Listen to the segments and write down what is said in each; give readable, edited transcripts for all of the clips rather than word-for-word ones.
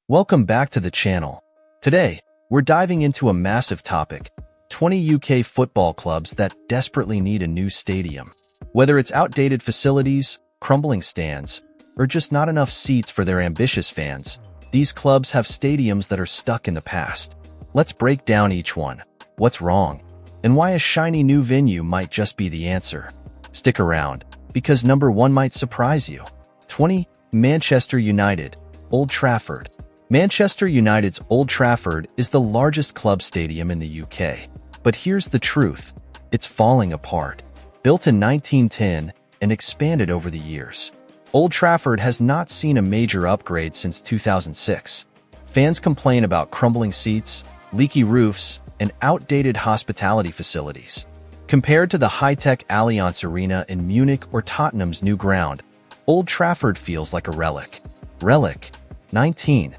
Welcome back to the channel. Today, we're diving into a massive topic, 20 UK football clubs that desperately need a new stadium. Whether it's outdated facilities, crumbling stands, or just not enough seats for their ambitious fans, these clubs have stadiums that are stuck in the past. Let's break down each one, what's wrong, and why a shiny new venue might just be the answer. Stick around, because number 1 might surprise you. 20. Manchester United, Old Trafford. Manchester United's Old Trafford is the largest club stadium in the UK. But here's the truth, it's falling apart. Built in 1910 and expanded over the years, Old Trafford has not seen a major upgrade since 2006. Fans complain about crumbling seats, leaky roofs, and outdated hospitality facilities. Compared to the high-tech Allianz Arena in Munich or Tottenham's new ground, Old Trafford feels like a relic. Relic. 19.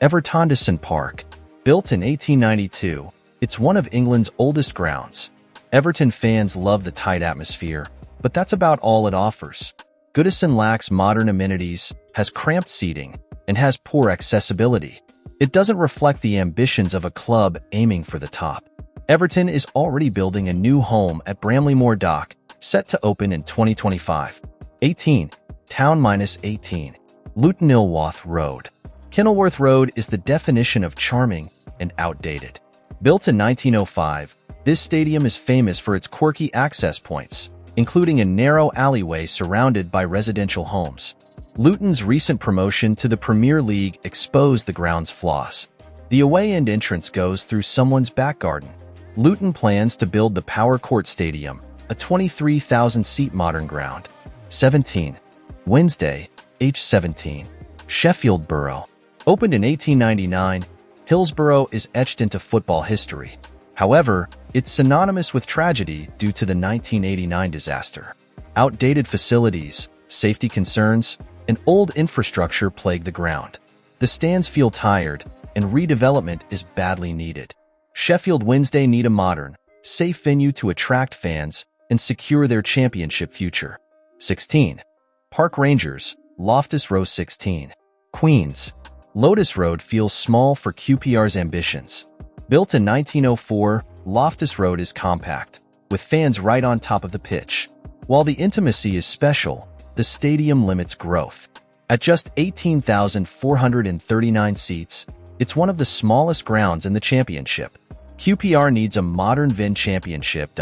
Everton Park. Built in 1892, it's one of England's oldest grounds. Everton fans love the tight atmosphere, but that's about all it offers. Goodison lacks modern amenities, has cramped seating, and has poor accessibility. It doesn't reflect the ambitions of a club aiming for the top. Everton is already building a new home at Bramley-Moore Dock, set to open in 2025. 18. Town-18. Luton Kenilworth Road. Kenilworth Road is the definition of charming and outdated. Built in 1905, this stadium is famous for its quirky access points, including a narrow alleyway surrounded by residential homes. Luton's recent promotion to the Premier League exposed the ground's flaws. The away-end entrance goes through someone's back garden. Luton plans to build the Power Court Stadium, a 23,000-seat modern ground. 17. Wednesday, H17. Sheffield Borough. Opened in 1899, Hillsborough is etched into football history. However, it's synonymous with tragedy due to the 1989 disaster. Outdated facilities, safety concerns, and old infrastructure plague the ground. The stands feel tired, and redevelopment is badly needed. Sheffield Wednesday need a modern, safe venue to attract fans and secure their championship future. 16. Park Rangers, Loftus Road 16. Queens. Lotus Road feels small for QPR's ambitions. Built in 1904, Loftus Road is compact, with fans right on top of the pitch. While the intimacy is special, the stadium limits growth. At just 18,439 seats, it's one of the smallest grounds in the championship. QPR needs a modern VIN championship.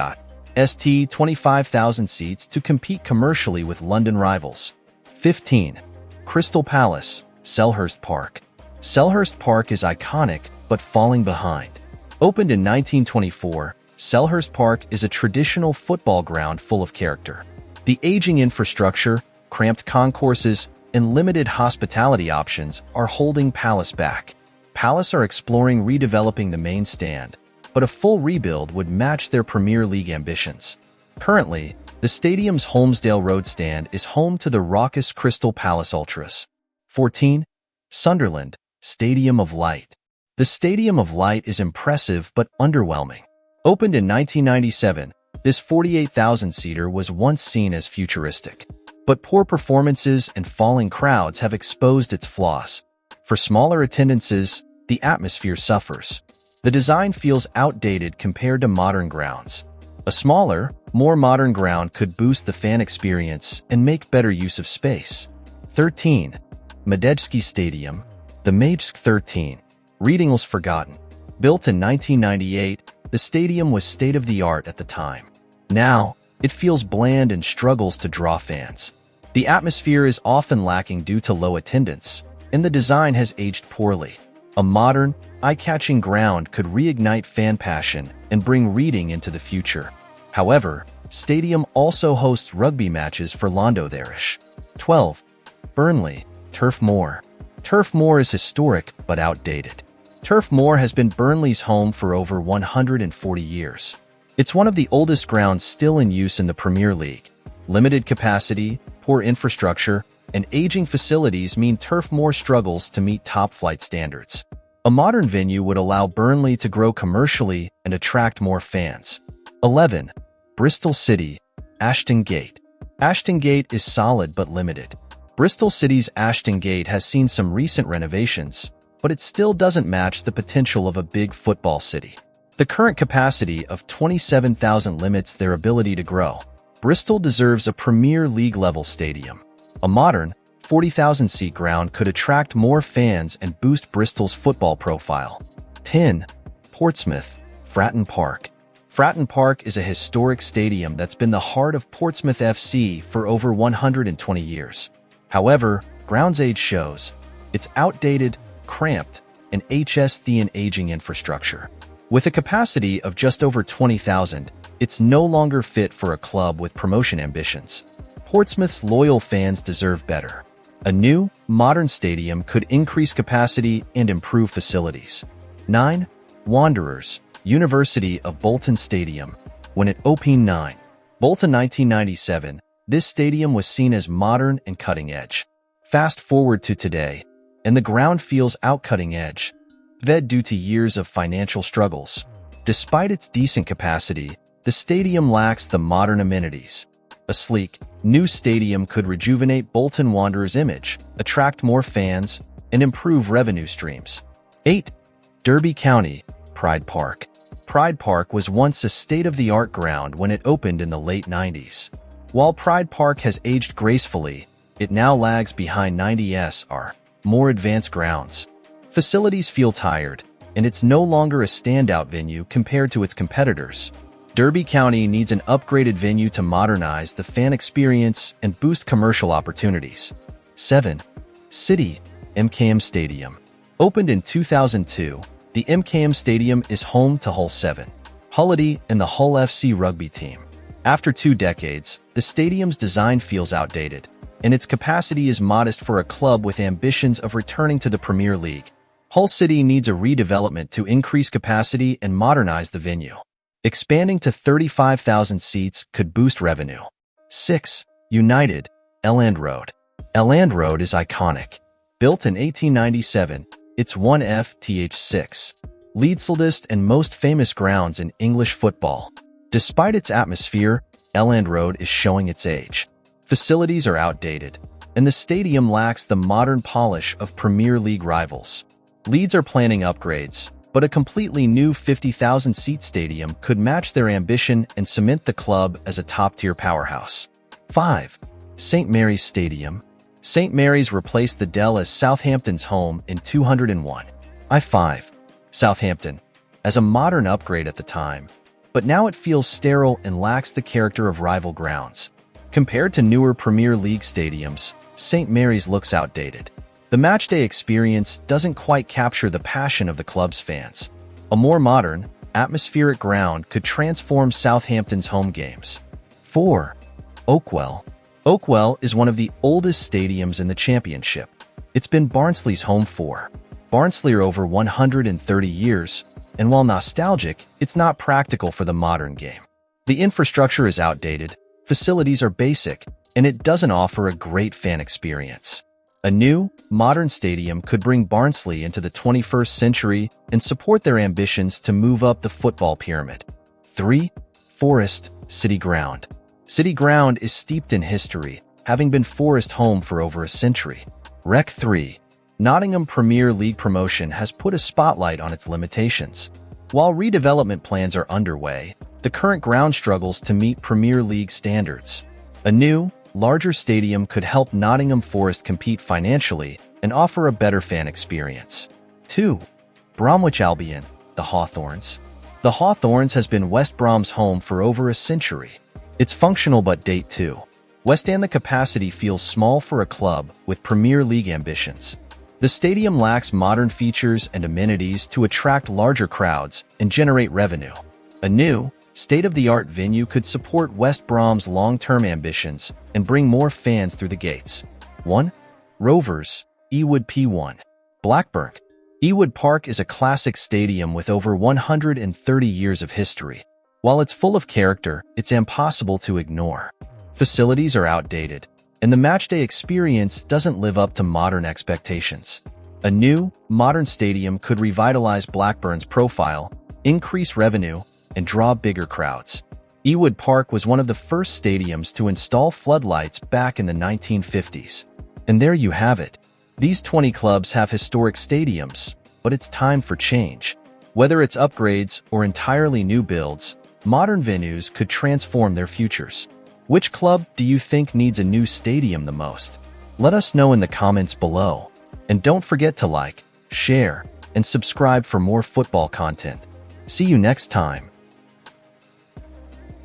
25,000 seats to compete commercially with London rivals. 15. Crystal Palace, Selhurst Park. Selhurst Park is iconic, but falling behind. Opened in 1924, Selhurst Park is a traditional football ground full of character. The aging infrastructure, cramped concourses, and limited hospitality options are holding Palace back. Palace are exploring redeveloping the main stand, but a full rebuild would match their Premier League ambitions. Currently, the stadium's Holmesdale Road stand is home to the raucous Crystal Palace Ultras. 14. Sunderland, Stadium of Light. The Stadium of Light is impressive but underwhelming. Opened in 1997, this 48,000-seater was once seen as futuristic. But poor performances and falling crowds have exposed its flaws. For smaller attendances, the atmosphere suffers. The design feels outdated compared to modern grounds. A smaller, more modern ground could boost the fan experience and make better use of space. 13. Madejski Stadium, the Madejsk 13. Reading's forgotten. Built in 1998, the stadium was state-of-the-art at the time. Now, it feels bland and struggles to draw fans. The atmosphere is often lacking due to low attendance, and the design has aged poorly. A modern, eye-catching ground could reignite fan passion and bring Reading into the future. However, stadium also hosts rugby matches for Londonerish. 12. Burnley, Turf Moor. Turf Moor is historic but outdated. Turf Moor has been Burnley's home for over 140 years. It's one of the oldest grounds still in use in the Premier League. Limited capacity, poor infrastructure, and aging facilities mean Turf Moor struggles to meet top-flight standards. A modern venue would allow Burnley to grow commercially and attract more fans. 11. Bristol City, Ashton Gate. Ashton Gate is solid but limited. Bristol City's Ashton Gate has seen some recent renovations, but it still doesn't match the potential of a big football city. The current capacity of 27,000 limits their ability to grow. Bristol deserves a Premier League-level stadium. A modern, 40,000-seat ground could attract more fans and boost Bristol's football profile. 10. Portsmouth, Fratton Park. Fratton Park is a historic stadium that's been the heart of Portsmouth FC for over 120 years. However, grounds age shows it's outdated, cramped, and has aging infrastructure. With a capacity of just over 20,000, it's no longer fit for a club with promotion ambitions. Portsmouth's loyal fans deserve better. A new, modern stadium could increase capacity and improve facilities. 9. Wanderers, University of Bolton Stadium. When it opened 9. Bolton 1997, this stadium was seen as modern and cutting-edge. Fast forward to today, and the ground feels out-cutting edge, due to years of financial struggles. Despite its decent capacity, the stadium lacks the modern amenities. A sleek, new stadium could rejuvenate Bolton Wanderers' image, attract more fans, and improve revenue streams. 8. Derby County, Pride Park. Pride Park was once a state-of-the-art ground when it opened in the late 90s. While Pride Park has aged gracefully, it now lags behind 90s more advanced grounds. Facilities feel tired, and it's no longer a standout venue compared to its competitors. Derby County needs an upgraded venue to modernize the fan experience and boost commercial opportunities. 7. City, MKM Stadium. Opened in 2002, the MKM Stadium is home to Hull 7, Hullity, and the Hull FC rugby team. After 2 decades, the stadium's design feels outdated, and its capacity is modest for a club with ambitions of returning to the Premier League. Hull City needs a redevelopment to increase capacity and modernize the venue. Expanding to 35,000 seats could boost revenue. 6. United, Elland Road. Elland Road is iconic. Built in 1897, it's one of the oldest and most famous grounds in English football. Despite its atmosphere, Elland Road is showing its age. Facilities are outdated, and the stadium lacks the modern polish of Premier League rivals. Leeds are planning upgrades, but a completely new 50,000-seat stadium could match their ambition and cement the club as a top-tier powerhouse. 5. St. Mary's Stadium. St. Mary's replaced the Dell as Southampton's home in 2001. 5. Southampton, as a modern upgrade at the time, but now it feels sterile and lacks the character of rival grounds. Compared to newer Premier League stadiums, St. Mary's looks outdated. The matchday experience doesn't quite capture the passion of the club's fans. A more modern, atmospheric ground could transform Southampton's home games. 4. Oakwell. Oakwell is one of the oldest stadiums in the Championship. It's been Barnsley's home for Barnsley are over 130 years, and while nostalgic, it's not practical for the modern game. The infrastructure is outdated, facilities are basic, and it doesn't offer a great fan experience. A new, modern stadium could bring Barnsley into the 21st century and support their ambitions to move up the football pyramid. 3. Forest, City Ground. City Ground is steeped in history, having been Forest home for over a century. Rec 3. Nottingham Premier League promotion has put a spotlight on its limitations. While redevelopment plans are underway, the current ground struggles to meet Premier League standards. A new, larger stadium could help Nottingham Forest compete financially and offer a better fan experience. 2. Bromwich Albion, the Hawthorns. The Hawthorns has been West Brom's home for over a century. It's functional but date too. West Ham the capacity feels small for a club with Premier League ambitions. The stadium lacks modern features and amenities to attract larger crowds and generate revenue. A new, state-of-the-art venue could support West Brom's long-term ambitions and bring more fans through the gates. 1. Rovers, Ewood P1. Blackburn. Ewood Park is a classic stadium with over 130 years of history. While it's full of character, it's impossible to ignore. Facilities are outdated, and the matchday experience doesn't live up to modern expectations. A new, modern stadium could revitalize Blackburn's profile, increase revenue, and draw bigger crowds. Ewood Park was one of the first stadiums to install floodlights back in the 1950s. And there you have it. These 20 clubs have historic stadiums, but it's time for change. Whether it's upgrades or entirely new builds, modern venues could transform their futures. Which club do you think needs a new stadium the most? Let us know in the comments below. And don't forget to like, share, and subscribe for more football content. See you next time.